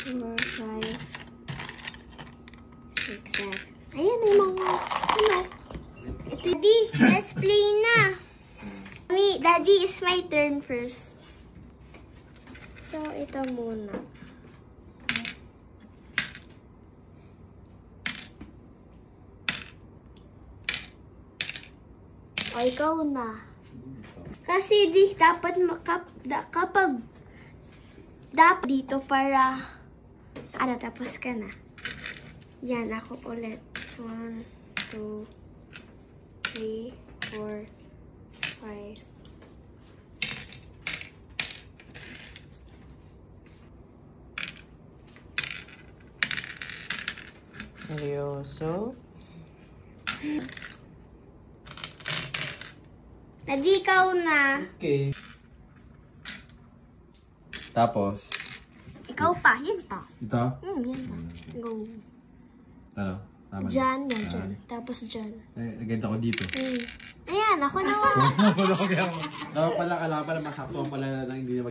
4, 5, 6, 7. Ayan, may mga, ano? Daddy, let's play na. Daddy, it's my turn first. So, ito muna. O, ikaw na. Kasi dapat kapag dapat dito para tapos ka na. Yan, ako ulit. 1, 2, 3, 4, 5. Seryoso? Daddy, ikaw na. Okay. Tapos? Ikaw pa. Yan pa. Ito? Yan pa. Go. Ano? Tama na. Diyan, yan, dyan. Tapos dyan. Ganito ako dito. Ayan, ako naman. Dapat pala, kailangan pala masakto pala na hindi na